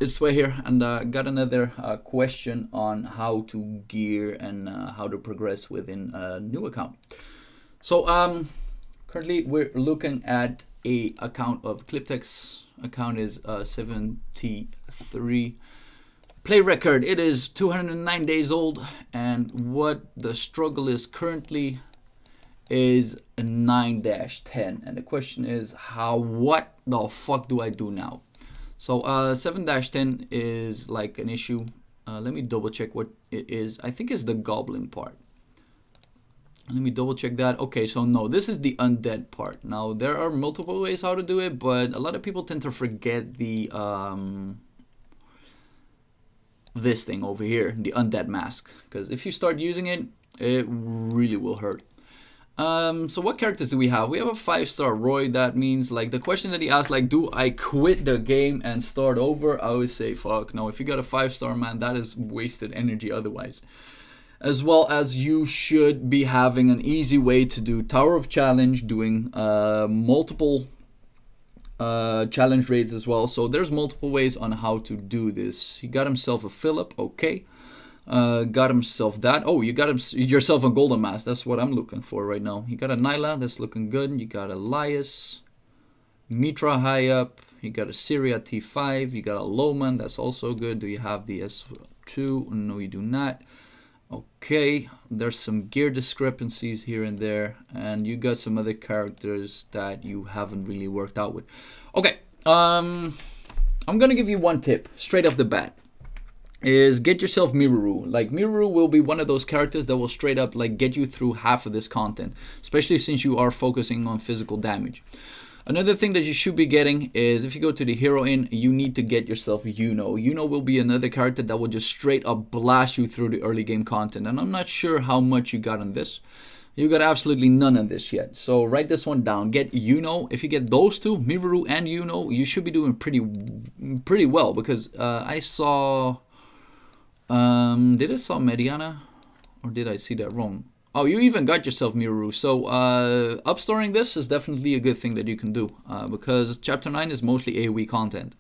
It's Sway here, and got another question on how to gear and how to progress within a new account. So currently we're looking at a account of Cliptex. Account is 73. Play record, it is 209 days old, and what the struggle is currently is a 9-10. And the question is, what the fuck do I do now? So 7-10 is like an issue. Let me double check what it is. I think it's the goblin part. Let me double check that. Okay, so no, this is the undead part. Now there are multiple ways how to do it, but a lot of people tend to forget the this thing over here, the undead mask, because if you start using it, it really will hurt. So what characters do we have? We have a 5-star Roy. That means, like, the question that he asked, like, do I quit the game and start over? I would say fuck no. If you got a 5-star, man, that is wasted energy otherwise. As well as you should be having an easy way to do Tower of Challenge, doing multiple challenge raids as well. So there's multiple ways on how to do this. He got himself a Philip, okay. Got himself that. Oh, you got yourself a golden mask. That's what I'm looking for right now. You got a Nyla, that's looking good. You got Elias, Mitra high up. You got a Syria T5. You got a Loman, that's also good. Do you have the S2? No, you do not. Okay, there's some gear discrepancies here and there, and you got some other characters that you haven't really worked out with. Okay, I'm gonna give you one tip straight off the bat. Is get yourself Miruru. Like, Miruru will be one of those characters that will straight up like get you through half of this content, especially since you are focusing on physical damage. Another thing that you should be getting is, if you go to the hero inn, you need to get yourself Yuno. Yuno will be another character that will just straight up blast you through the early game content, and I'm not sure how much you got on this. You got absolutely none on this yet. So write this one down. Get Yuno. If you get those two, Miruru and Yuno, you should be doing pretty well, because I saw... did I saw Mediana, or did I see that wrong? Oh, you even got yourself Miruru. So upstoring this is definitely a good thing that you can do, because Chapter 9 is mostly AoE content.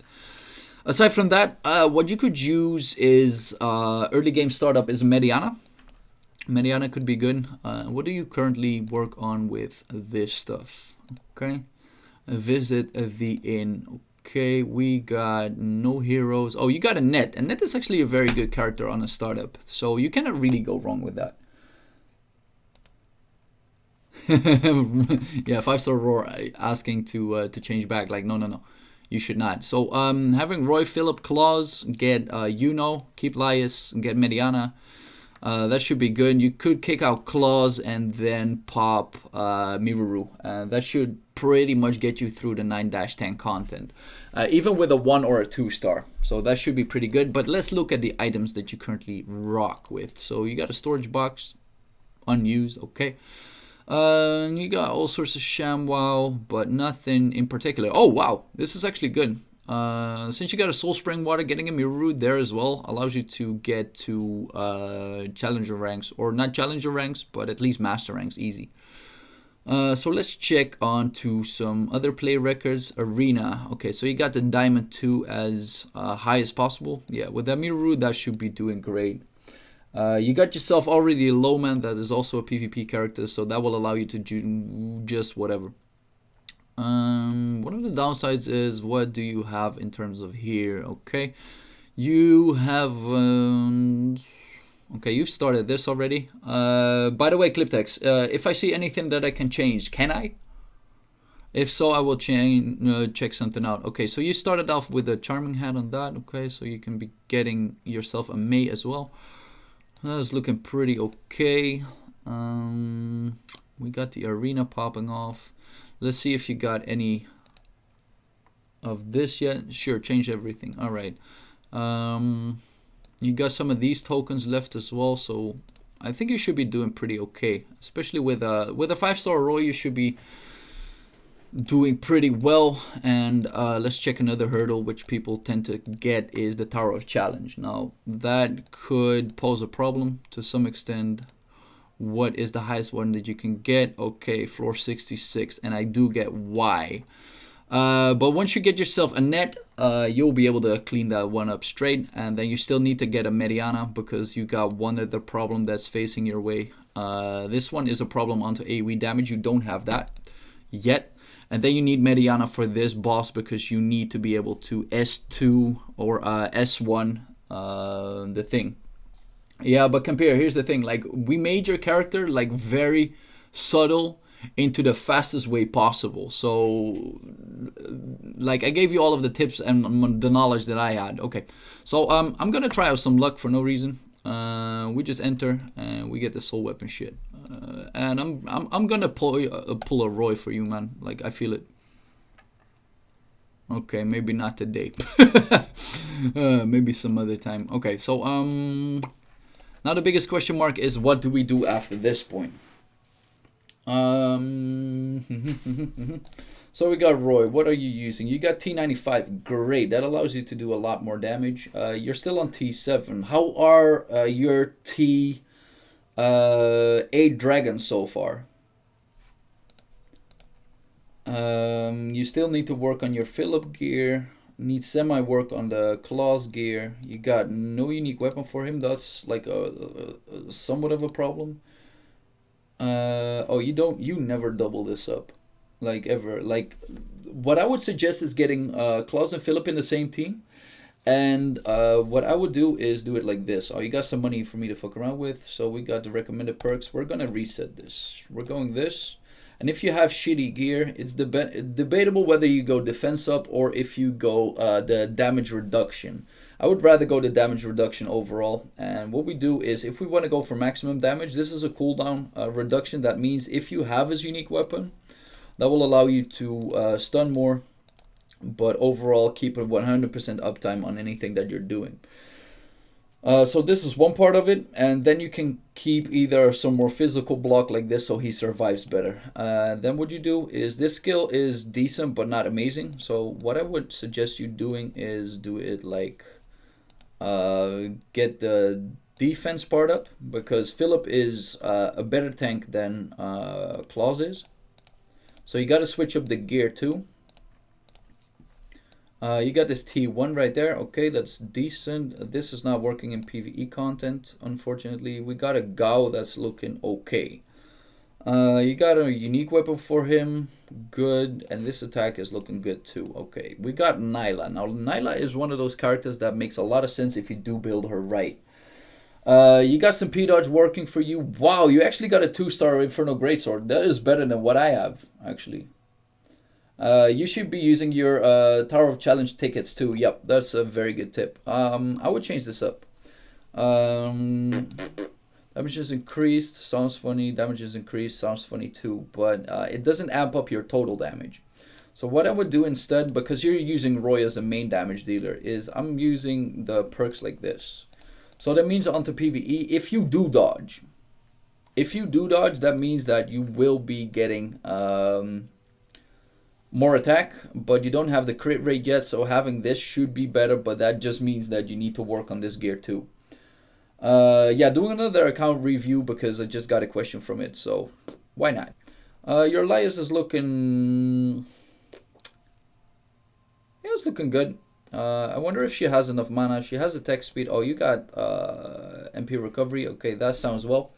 Aside from that, what you could use is early game startup is Mediana. Mediana could be good. What do you currently work on with this stuff? Okay, visit the inn. Okay, we got no heroes. Oh, you got a Net. And Net is actually a very good character on a startup, so you cannot really go wrong with that. Yeah, 5-star Roar asking to change back. Like, no. You should not. So having Roy, Philip, Claus, get Yuno, keep Lias, get Mediana. That should be good. You could kick out Claus and then pop Miruru. That should pretty much get you through the 9-10 content, even with a 1 or a 2-star. So that should be pretty good. But let's look at the items that you currently rock with. So you got a storage box, unused, okay. You got all sorts of ShamWow, but nothing in particular. Oh wow, this is actually good. Since you got a Soul Spring Water, getting a Miruru there as well allows you to get to challenger ranks, or not challenger ranks, but at least master ranks easy. So let's check on to some other play records. Arena. Okay, so you got the Diamond 2 as high as possible. Yeah, with that Miruru, that should be doing great. You got yourself already a Lowman that is also a PvP character, so that will allow you to do just whatever. One of the downsides is, what do you have in terms of here? Okay, you have okay, you've started this already. By the way, Cliptex, if I see anything that I can change, can I? If so, I will check something out. Okay, so you started off with a Charming Hat on that. Okay, so you can be getting yourself a May as well. That is looking pretty okay. We got the Arena popping off. Let's see if you got any of this yet. Sure, change everything. All right. You got some of these tokens left as well, so I think you should be doing pretty okay. Especially with a 5-star Roy, you should be doing pretty well. And let's check another hurdle which people tend to get is the Tower of Challenge. Now that could pose a problem to some extent. What is the highest one that you can get? Okay, floor 66, and I do get why. But once you get yourself a net, you'll be able to clean that one up straight. And then you still need to get a Mediana because you got one other problem that's facing your way. This one is a problem onto AoE damage. You don't have that yet. And then you need Mediana for this boss because you need to be able to S2 or S1 the thing. Yeah, but compare, here's the thing. Like, we made your character like very subtle into the fastest way possible. So like I gave you all of the tips and the knowledge that I had. Okay, so I'm gonna try out some luck for no reason. We just enter and we get the soul weapon shit. And I'm gonna pull a Roy for you, man. Like, I feel it. Okay, maybe not today. Maybe some other time. Okay, so now the biggest question mark is, what do we do after this point? So we got Roy. What are you using? You got T95. Great. That allows you to do a lot more damage. You're still on T7. How are your T8 dragons so far? You still need to work on your Philip gear. Need semi work on the Claws gear. You got no unique weapon for him. That's like a somewhat of a problem. Oh, you never double this up, like, ever. Like, what I would suggest is getting Claus and Philip in the same team, and what I would do is do it like this. Oh, you got some money for me to fuck around with, so we got the recommended perks. We're gonna reset this. We're going this, and if you have shitty gear, it's debatable whether you go defense up or if you go the damage reduction. I would rather go the damage reduction overall. And what we do is, if we want to go for maximum damage, this is a cooldown reduction. That means if you have his unique weapon, that will allow you to stun more, but overall keep a 100% uptime on anything that you're doing. So this is one part of it, and then you can keep either some more physical block like this so he survives better. Then what you do is, this skill is decent but not amazing. So what I would suggest you doing is do it like, get the defense part up, because Philip is a better tank than Claus is. So you got to switch up the gear too. You got this T1 right there. Okay, that's decent. This is not working in PvE content, unfortunately. We got a Gao that's looking okay. You got a unique weapon for him. Good. And this attack is looking good too. Okay, we got Nyla. Now, Nyla is one of those characters that makes a lot of sense if you do build her right. You got some P-Dodge working for you. Wow, you actually got a 2-star Infernal Greatsword. That is better than what I have, actually. You should be using your Tower of Challenge tickets too. Yep, that's a very good tip. I would change this up. Damage is increased, sounds funny. Damage is increased, sounds funny too. But it doesn't amp up your total damage. So what I would do instead, because you're using Roy as a main damage dealer, is I'm using the perks like this. So that means onto PvE, if you do dodge, that means that you will be getting more attack, but you don't have the crit rate yet, so having this should be better, but that just means that you need to work on this gear too. Yeah, doing another account review because I just got a question from it, so why not? Your Elias is looking... yeah, it's looking good. I wonder if she has enough mana. She has attack speed. Oh, you got MP recovery. Okay, that sounds well.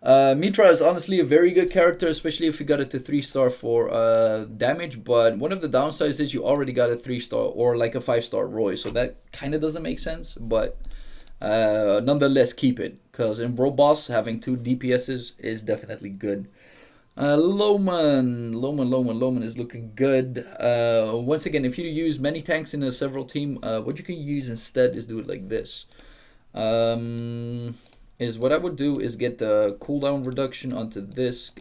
Mitra is honestly a very good character, especially if you got it to 3-star for damage, but one of the downsides is you already got a 3-star or like a 5-star Roy, so that kind of doesn't make sense, but nonetheless keep it, because in World Boss having 2 DPSs is definitely good. Loman is looking good. Once again, if you use many tanks in a several team, what you can use instead is do it like this. What I would do is get the cooldown reduction onto this,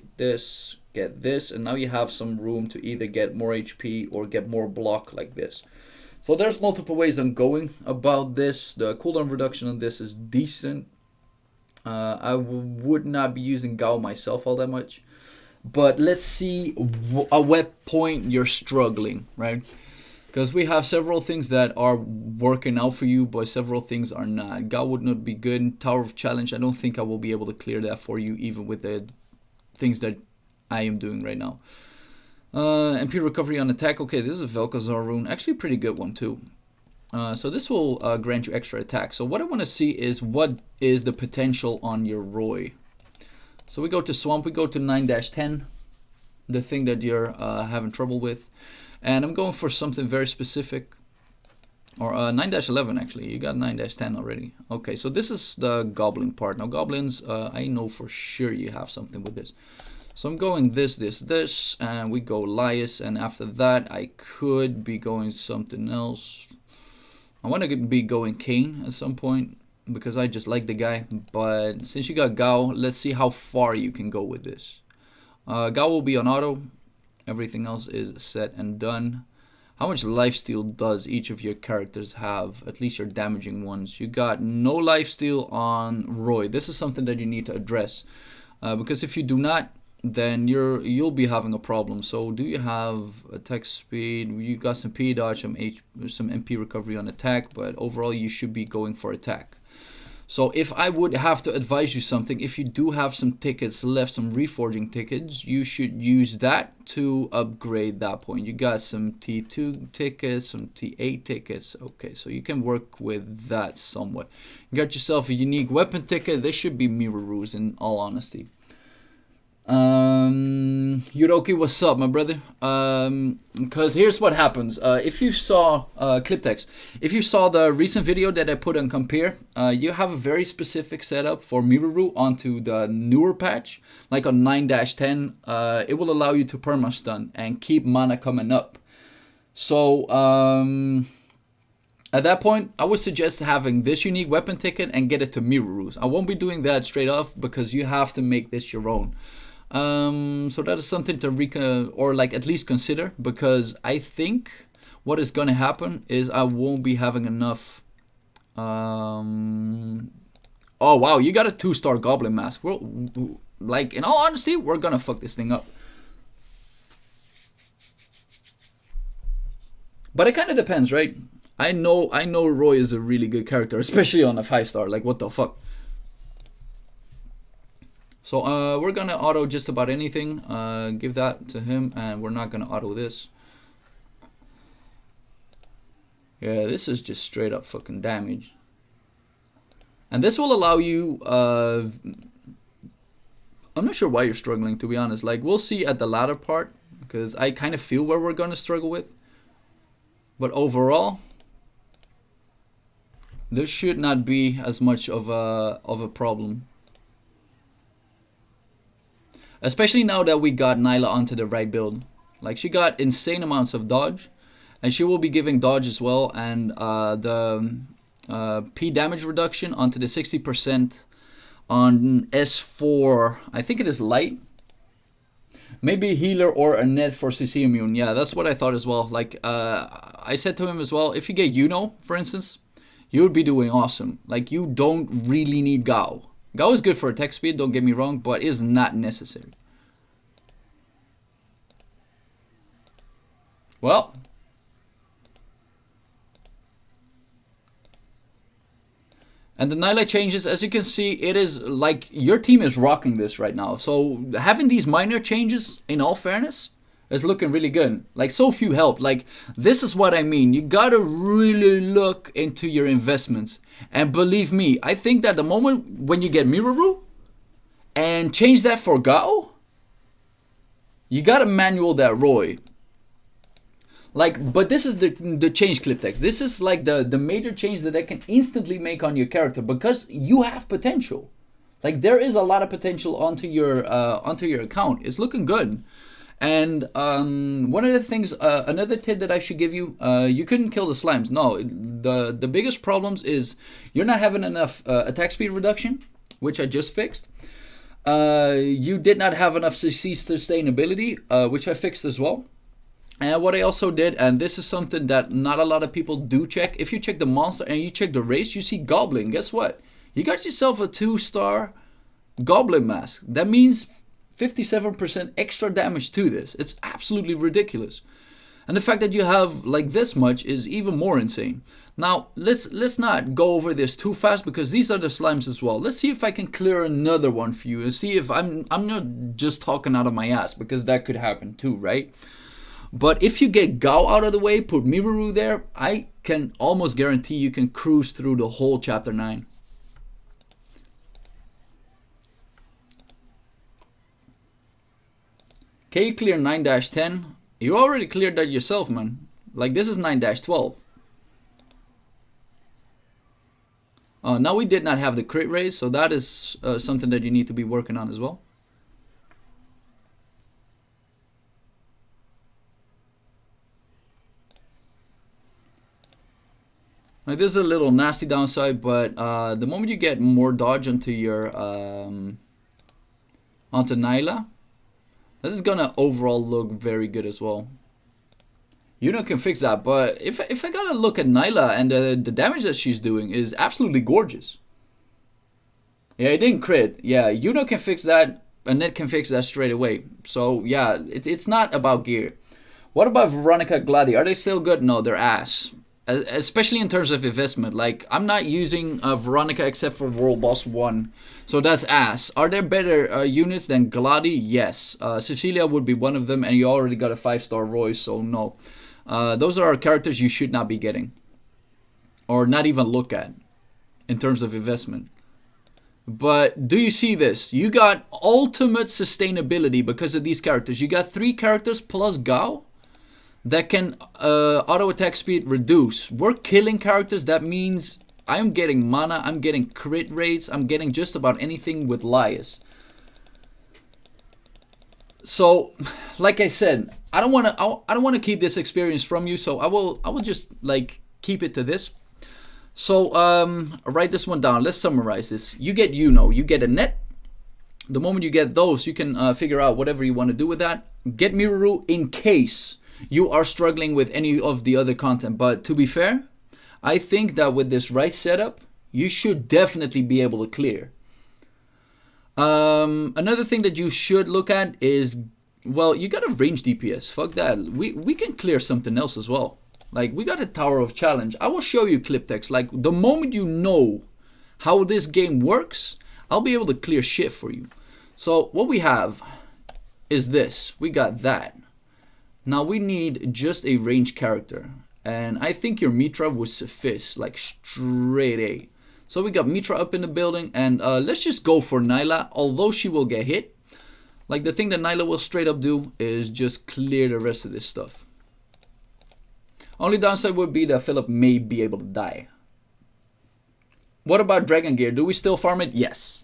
get this, and now you have some room to either get more HP or get more block like this. So there's multiple ways I'm going about this. The cooldown reduction on this is decent. I would not be using Gao myself all that much. But let's see at what point you're struggling, right? Because we have several things that are working out for you, but several things are not. Gao would not be good. Tower of Challenge, I don't think I will be able to clear that for you, even with the things that I am doing right now. MP recovery on attack. Okay, this is a Vel'Korzar rune. Actually, a pretty good one too. So this will grant you extra attack. So what I want to see is what is the potential on your Roy. So we go to Swamp. We go to 9-10. The thing that you're having trouble with. And I'm going for something very specific. Or 9-11 actually. You got 9-10 already. Okay, so this is the Goblin part. Now Goblins, I know for sure you have something with this. So I'm going this, and we go Lias, and after that I could be going something else. I want to be going Kayn at some point, because I just like the guy. But since you got Gao, let's see how far you can go with this. Gao will be on auto. Everything else is set and done. How much lifesteal does each of your characters have? At least your damaging ones. You got no lifesteal on Roy. This is something that you need to address. Because if you do not, then you'll be having a problem. So do you have attack speed? You got some P dodge, some MP recovery on attack, but overall you should be going for attack. So if I would have to advise you something, if you do have some tickets left, some reforging tickets, you should use that to upgrade that point. You got some T2 tickets, some T8 tickets. Okay, so you can work with that somewhat. You got yourself a unique weapon ticket. This should be Miroru's in all honesty. Yuroki, what's up, my brother? Because here's what happens. If you saw Cliptex, if you saw the recent video that I put on Compare, you have a very specific setup for Miroru onto the newer patch, like on 9-10. It will allow you to perma stun and keep mana coming up. So at that point, I would suggest having this unique weapon ticket and get it to Miroru's. I won't be doing that straight off because you have to make this your own. So that is something to at least consider, because I think what is going to happen is I won't be having enough. Oh wow, you got a 2-star Goblin Mask. Like, in all honesty, we're gonna fuck this thing up. But it kind of depends, right? I know Roy is a really good character, especially on a 5-star. Like, what the fuck? So we're gonna auto just about anything. Give that to him, and we're not gonna auto this. Yeah, this is just straight up fucking damage. And this will allow you, I'm not sure why you're struggling, to be honest. Like, we'll see at the latter part, because I kind of feel where we're gonna struggle with. But overall, there should not be as much of a problem. Especially now that we got Nilah onto the right build. Like, she got insane amounts of dodge. And she will be giving dodge as well. And the P damage reduction onto the 60% on S4. I think it is light. Maybe a healer or a net for CC immune. Yeah, that's what I thought as well. Like, I said to him as well, if you get Yuno, for instance, you would be doing awesome. Like, you don't really need Gao. Gao is good for attack speed, don't get me wrong, but is not necessary. Well. And the Nilah changes, as you can see, it is like your team is rocking this right now. So having these minor changes, in all fairness, is looking really good. Like, so few help. Like, this is what I mean. You gotta really look into your investments. And believe me, I think that the moment when you get Miroru and change that for Gao, you gotta manual that Roy. Like, but this is the change, Cliptex. This is like the major change that I can instantly make on your character, because you have potential. Like, there is a lot of potential onto your account. It's looking good. And one of the things, another tip that I should give you, you couldn't kill the slimes. No, the biggest problems is you're not having enough attack speed reduction, which I just fixed. You did not have enough CC sustainability, which I fixed as well. And what I also did, and this is something that not a lot of people do check, if you check the monster and you check the race, you see Goblin. Guess what? You got yourself a 2-star Goblin Mask. That means 57% extra damage to this. It's absolutely ridiculous. And the fact that you have like this much is even more insane. Now, let's not go over this too fast because these are the slimes as well. Let's see if I can clear another one for you and see if I'm not just talking out of my ass, because that could happen too, right? But if you get Gao out of the way, put Miroru there, I can almost guarantee you can cruise through the whole chapter 9. Can you clear 9-10? You already cleared that yourself, man. Like, this is 9-12. Now we did not have the crit raise, so that is something that you need to be working on as well. Like, this is a little nasty downside, but the moment you get more dodge onto your onto Nilah, this is gonna overall look very good as well. Yuno can fix that, but if I gotta look at Nilah and the damage that she's doing is absolutely gorgeous. Yeah, it didn't crit. Yeah, Yuno can fix that, Annette can fix that straight away. So yeah, it's not about gear. What about Veronica, Glady? Are they still good? No, they're ass. Especially in terms of investment. Like, I'm not using Veronica except for World Boss 1. So that's ass. Are there better units than Glady? Yes. Cecilia would be one of them, and you already got a 5-star Royce, so no. Those are characters you should not be getting. Or not even look at in terms of investment. But do you see this? You got ultimate sustainability because of these characters. You got 3 characters plus Gao that can auto attack speed reduce. We're killing characters. That means I'm getting mana, I'm getting crit rates, I'm getting just about anything with Lias. So, like I said, I don't want to keep this experience from you. So I will just like keep it to this. So write this one down. Let's summarize this. You get Yuno, you get Annette. The moment you get those, you can figure out whatever you want to do with that. Get Miroru in case you are struggling with any of the other content. But to be fair, I think that with this right setup, you should definitely be able to clear. Another thing that you should look at is, well, you got a range DPS. Fuck that. We can clear something else as well. Like, we got a Tower of Challenge. I will show you clip text. Like, the moment you know how this game works, I'll be able to clear shit for you. So what we have is this. We got that. Now we need just a range character. And I think your Mitra would suffice, like straight A. So we got Mitra up in the building, and let's just go for Nilah, although she will get hit. Like, the thing that Nilah will straight up do is just clear the rest of this stuff. Only downside would be that Philip may be able to die. What about Dragon Gear? Do we still farm it? Yes.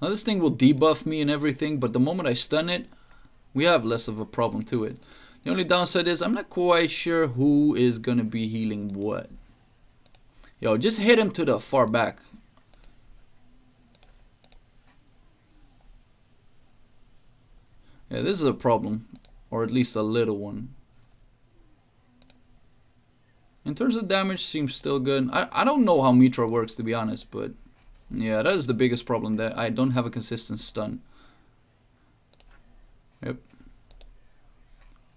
Now this thing will debuff me and everything, but the moment I stun it, we have less of a problem to it. The only downside is I'm not quite sure who is going to be healing what. Yo, just hit him to the far back. Yeah, this is a problem, or at least a little one. In terms of damage, seems still good. I don't know how Mitra works, to be honest, but yeah, that is the biggest problem, that I don't have a consistent stun. Yep.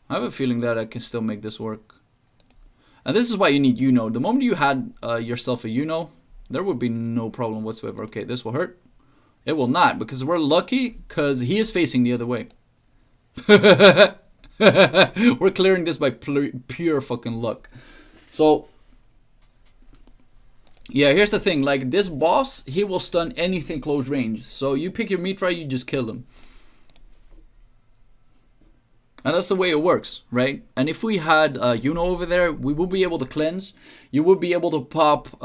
I have a feeling that I can still make this work. And this is why you need Yuno. The moment you had yourself a Yuno, there would be no problem whatsoever. Okay, this will hurt. It will not, because we're lucky, because he is facing the other way. We're clearing this by pure fucking luck. So, yeah, here's the thing. Like, this boss, he will stun anything close range. So you pick your Mitra, you just kill him. And that's the way it works, right? And if we had Yuno over there, we would be able to cleanse. You would be able to pop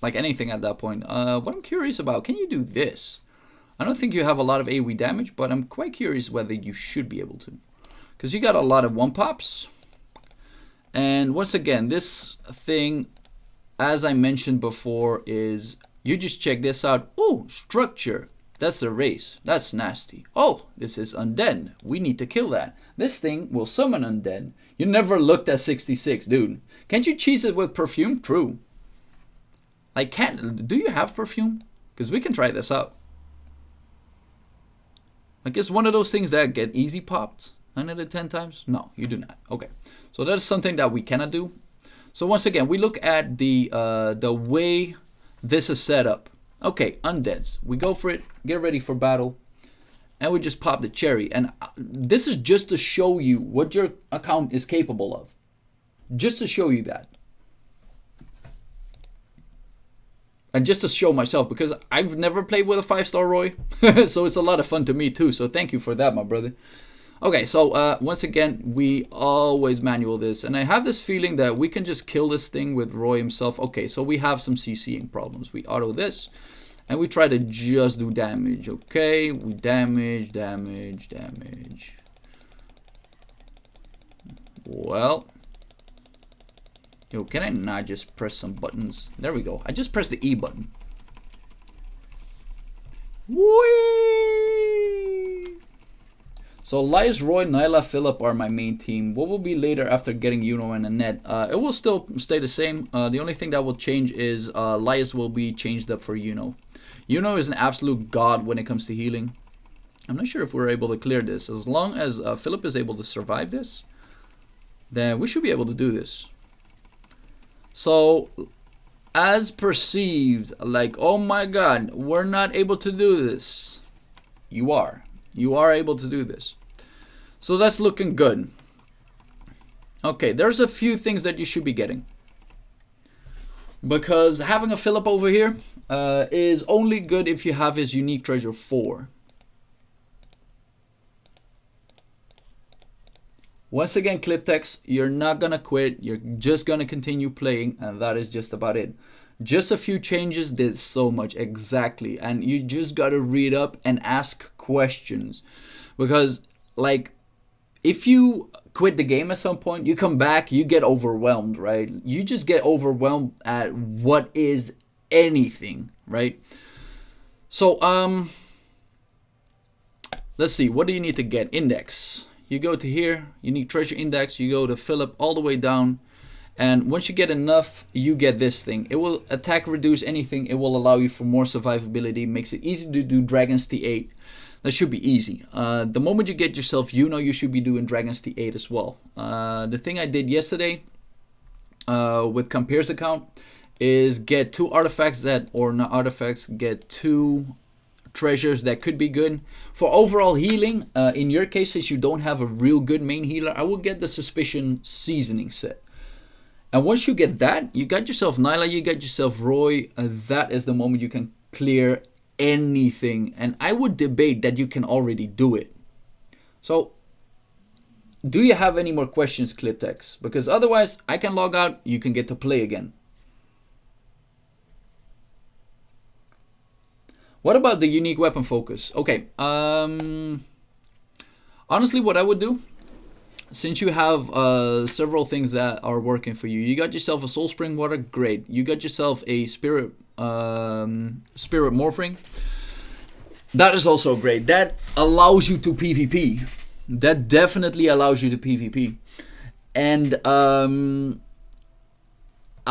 like anything at that point. What I'm curious about, can you do this? I don't think you have a lot of AoE damage, but I'm quite curious whether you should be able to. Because you got a lot of one-pops. And once again, this thing, as I mentioned before, is you just check this out. Oh, structure. That's a race. That's nasty. Oh, this is undead. We need to kill that. This thing will summon undead. You never looked at 66, dude. Can't you cheese it with perfume? True. Like, do you have perfume? Because we can try this out. Like, it's one of those things that get easy popped 9 out of 10 times. No, you do not. Okay, so that's something that we cannot do. So once again, we look at the way this is set up. Okay, undeads. We go for it. Get ready for battle. And we just pop the cherry. And this is just to show you what your account is capable of. Just to show you that. And just to show myself, because I've never played with a 5-star Roy. So it's a lot of fun to me too. So thank you for that, my brother. Okay, so once again, we always manual this. And I have this feeling that we can just kill this thing with Roy himself. Okay, so we have some CCing problems. We auto this. And we try to just do damage. Okay, we damage. Well. Yo, can I not just press some buttons? There we go. I just pressed the E button. Whee! So Elias, Roy, Nyla, Philip are my main team. What will be later after getting Yuno and Annette? It will still stay the same. The only thing that will change is Elias will be changed up for Yuno. Yuno is an absolute god when it comes to healing. I'm not sure if we're able to clear this. As long as Philip is able to survive this, then we should be able to do this. So, as perceived, like, oh my god, we're not able to do this. You are. You are able to do this. So that's looking good. Okay, there's a few things that you should be getting. Because having a Philip over here is only good if you have his unique treasure 4. Once again, Cliptex, you're not going to quit. You're just going to continue playing, and that is just about it. Just a few changes did so much, exactly. And you just got to read up and ask questions. Because, like, if you quit the game at some point, you come back, you get overwhelmed, right? You just get overwhelmed at what is anything, right? So, let's see. What do you need to get? Index. You go to here, unique treasure index, you go to Philip all the way down. And once you get enough, you get this thing. It will attack, reduce anything. It will allow you for more survivability. Makes it easy to do Dragon's T8. That should be easy. The moment you get yourself, you should be doing Dragon's T8 as well. The thing I did yesterday with Compere's account is get 2 artifacts that, or not artifacts, get 2 treasures that could be good. For overall healing, in your cases, you don't have a real good main healer, I will get the Suspicion Seasoning set. And once you get that, you got yourself Nyla, you got yourself Roy, that is the moment you can clear anything. And I would debate that you can already do it. So, do you have any more questions, Cliptex? Because otherwise, I can log out, you can get to play again. What about the unique weapon focus? Okay, honestly, what I would do, since you have several things that are working for you, you got yourself a Soul Spring Water, great. You got yourself a Spirit Morphing. That is also great. That allows you to PvP. That definitely allows you to PvP. And I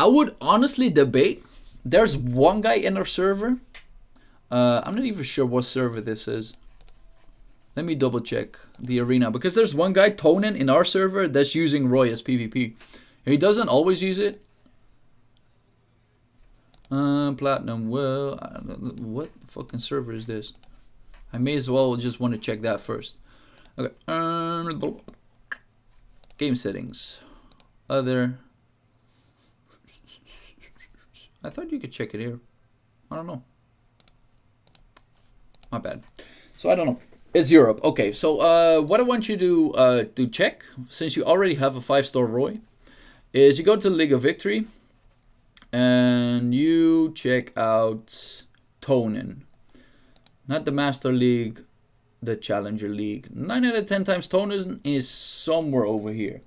would honestly debate. There's one guy in our server. I'm not even sure what server this is. Let me double check the arena. Because there's one guy, Tonin, in our server that's using Roy as PvP. He doesn't always use it. Platinum, well, I don't know, what fucking server is this? I may as well just want to check that first. Okay. Game settings. Other. I thought you could check it here. I don't know. My bad. So I don't know. It's Europe. Okay, so what I want you to check, since you already have a 5-star Roy, is you go to League of Victory and you check out Tonin. Not the Master League, the Challenger League. 9 out of 10 times Tonin is somewhere over here.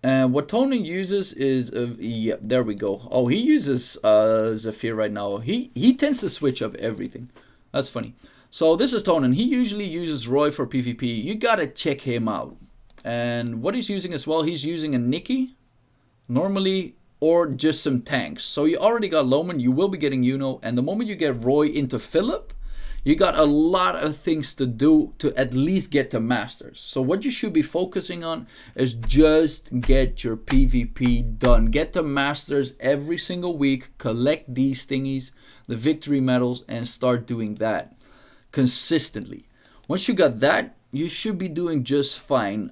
And what Tonin uses is, yeah, there we go. Oh, he uses Zephyr right now. He tends to switch up everything. That's funny. So this is Tonin. He usually uses Roy for PvP. You gotta check him out. And what he's using as well, he's using a Nikki. Normally, or just some tanks. So you already got Loman, you will be getting Yuno, and the moment you get Roy into Philip, you got a lot of things to do to at least get to Masters. So what you should be focusing on is just get your PvP done. Get to Masters every single week, collect these thingies, the victory medals, and start doing that consistently. Once you got that, you should be doing just fine.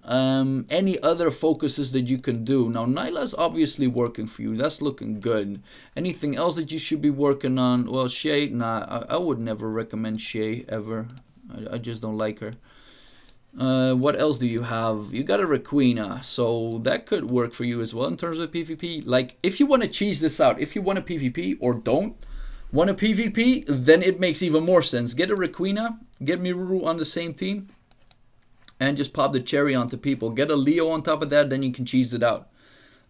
Any other focuses that you can do? Now, Nyla's obviously working for you. That's looking good. Anything else that you should be working on? Well, Shay, nah, I would never recommend Shay ever. I just don't like her. What else do you have? You got a Requena, so that could work for you as well in terms of PvP. Like, if you want to cheese this out, if you want a PvP or don't want a PvP, then it makes even more sense. Get a Requena, get Miruru on the same team, and just pop the cherry onto people. Get a Leo on top of that, then you can cheese it out.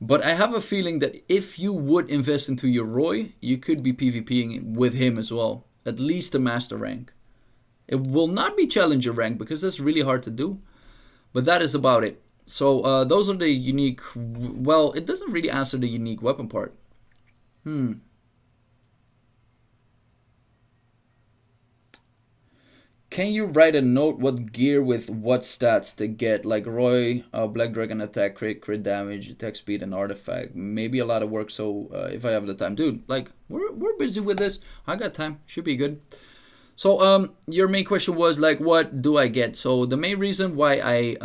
But I have a feeling that if you would invest into your Roy, you could be PvPing with him as well. At least the master rank. It will not be challenger rank because that's really hard to do. But that is about it. So those are the unique... Well, it doesn't really answer the unique weapon part. Can you write a note what gear with what stats to get? Like Roy, Black Dragon attack, crit damage, attack speed, and artifact. Maybe a lot of work, so if I have the time. Dude, like, we're busy with this. I got time. Should be good. So, your main question was, like, what do I get? So, the main reason why I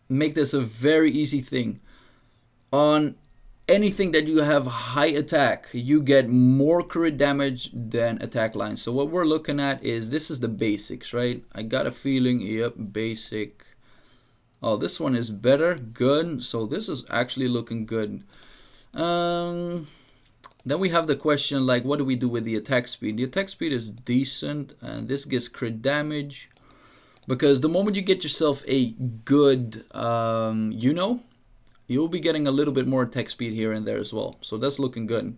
make this a very easy thing. On anything that you have high attack, you get more crit damage than attack line. So what we're looking at is, this is the basics, right? I got a feeling, yep, basic. Oh, this one is better, good. So this is actually looking good. Then we have the question, like, what do we do with the attack speed? The attack speed is decent, and this gets crit damage. Because the moment you get yourself a good, you'll be getting a little bit more attack speed here and there as well. So that's looking good.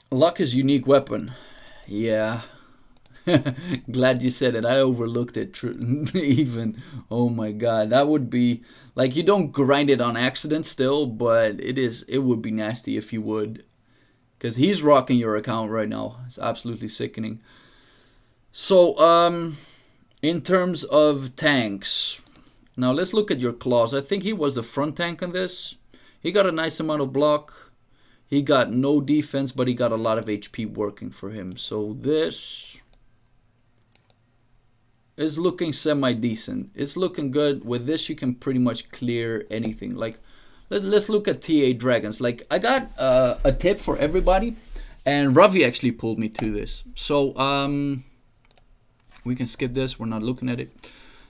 Luck is unique weapon. Yeah. Glad you said it. I overlooked it even. Oh my god. That would be... Like, you don't grind it on accident still, but it would be nasty if you would. Because he's rocking your account right now. It's absolutely sickening. So, in terms of tanks, now let's look at your claws. I think he was the front tank on this. He got a nice amount of block. He got no defense, but he got a lot of HP working for him. So this is looking semi-decent. It's looking good. With this, you can pretty much clear anything. Like, let's look at TA Dragons. Like, I got a tip for everybody, and Ravi actually pulled me to this. So, we can skip this. We're not looking at it.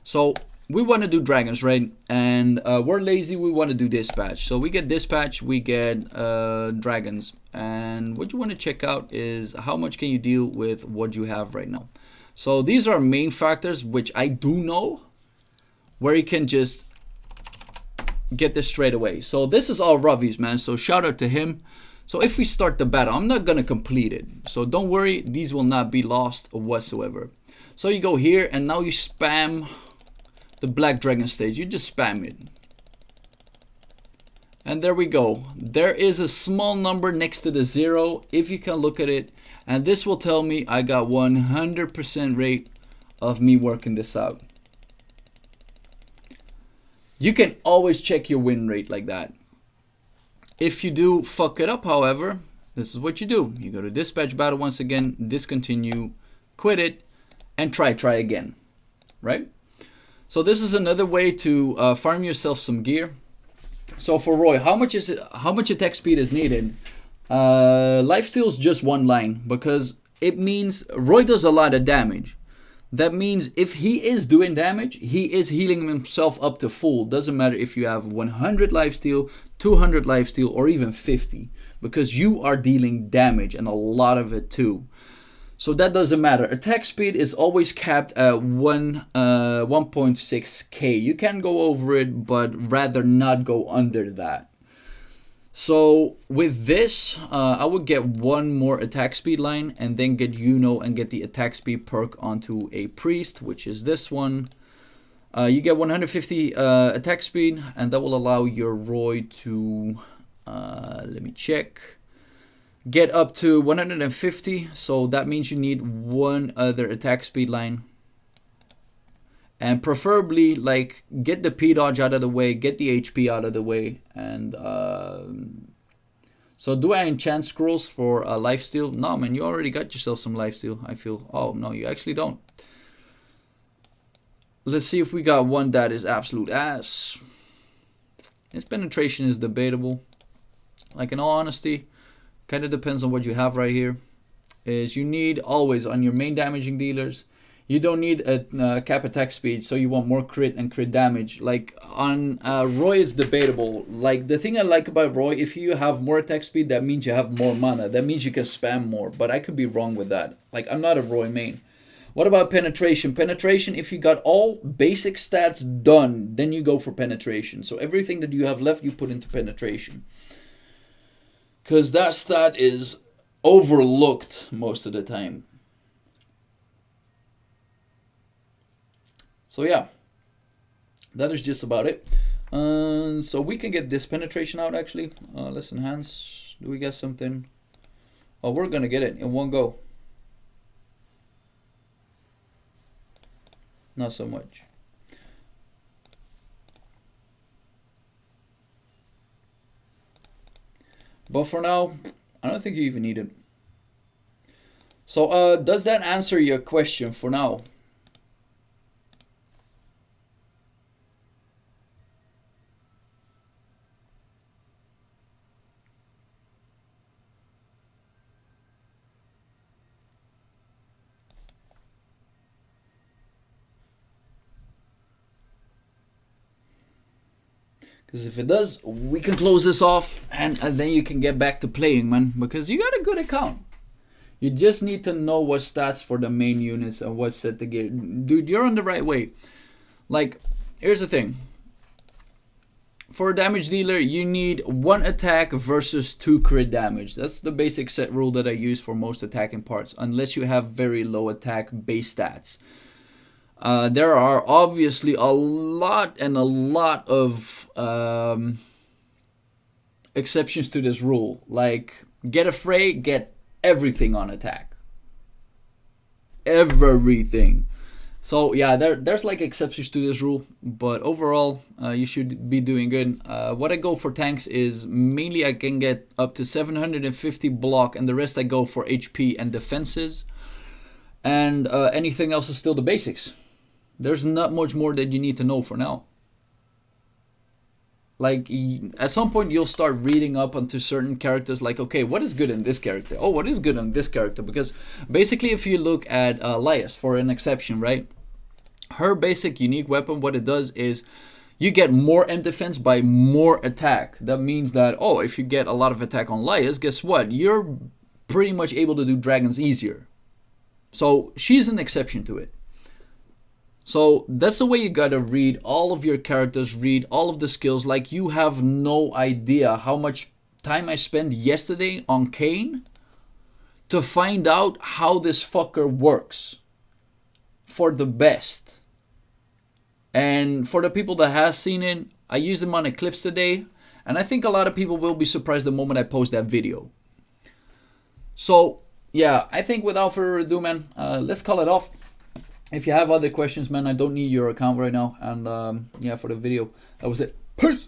So we want to do dragons, right? And we're lazy. We want to do dispatch. So we get dispatch. We get dragons. And what you want to check out is how much can you deal with what you have right now. So these are main factors, which I do know, where you can just get this straight away. So this is all Ravi's, man. So shout out to him. So if we start the battle, I'm not going to complete it. So don't worry. These will not be lost whatsoever. So you go here, and now you spam the Black Dragon stage. You just spam it. And there we go. There is a small number next to the 0, if you can look at it. And this will tell me I got 100% rate of me working this out. You can always check your win rate like that. If you do fuck it up, however, this is what you do. You go to dispatch battle once again, discontinue, quit it, and try again, right? So this is another way to farm yourself some gear. So for Roy, how much attack speed is needed? Lifesteal is just one line, because it means Roy does a lot of damage. That means if he is doing damage, he is healing himself up to full. Doesn't matter if you have 100 lifesteal, 200 lifesteal, or even 50, because you are dealing damage, and a lot of it too. So that doesn't matter. Attack speed is always capped at 1.6k. You can go over it, but rather not go under that. So with this, I would get one more attack speed line, and then get Yuno and get the attack speed perk onto a priest, which is this one. You get 150 attack speed, and that will allow your Roy to, let me check, get up to 150. So that means you need one other attack speed line. And preferably, like, get the P dodge out of the way, get the HP out of the way. And so do I enchant scrolls for lifesteal? No, man, you already got yourself some lifesteal, I feel. Oh, no, you actually don't. Let's see if we got one that is absolute ass. His penetration is debatable. Like, in all honesty, kind of depends on what you have right here. Is you need always on your main damaging dealers, you don't need a cap attack speed, so you want more crit and crit damage. Like on Roy, it's debatable. Like the thing I like about Roy, if you have more attack speed, that means you have more mana. That means you can spam more, but I could be wrong with that. Like, I'm not a Roy main. What about penetration? Penetration, if you got all basic stats done, then you go for penetration. So everything that you have left, you put into penetration. Because that stat is overlooked most of the time. So yeah, that is just about it. So we can get this penetration out actually. Let's enhance. Do we get something? Oh, we're going to get it in one go. Not so much. But for now, I don't think you even need it. So does that answer your question for now? Because if it does, we can close this off and then you can get back to playing, man. Because you got a good account. You just need to know what stats for the main units and what set to get. Dude, you're on the right way. Like, here's the thing. For a damage dealer, you need 1 attack versus 2 crit damage. That's the basic set rule that I use for most attacking parts. Unless you have very low attack base stats. There are obviously a lot of exceptions to this rule. Like, get afraid, get everything on attack. Everything. So yeah, there's like exceptions to this rule, but overall you should be doing good. What I go for tanks is mainly I can get up to 750 block, and the rest I go for HP and defenses. And anything else is still the basics. There's not much more that you need to know for now. Like, at some point you'll start reading up onto certain characters, like, okay, what is good in this character? Oh, what is good in this character? Because basically if you look at Laius for an exception, right? Her basic unique weapon, what it does is you get more M defense by more attack. That means that, oh, if you get a lot of attack on Laius, guess what? You're pretty much able to do dragons easier. So she's an exception to it. So that's the way you gotta read all of your characters, read all of the skills. Like, you have no idea how much time I spent yesterday on Kayn to find out how this fucker works for the best. And for the people that have seen it, I used him on Eclipse today, and I think a lot of people will be surprised the moment I post that video. So yeah, I think without further ado, man, let's call it off. If you have other questions, man, I don't need your account right now. And yeah, for the video, that was it. Peace!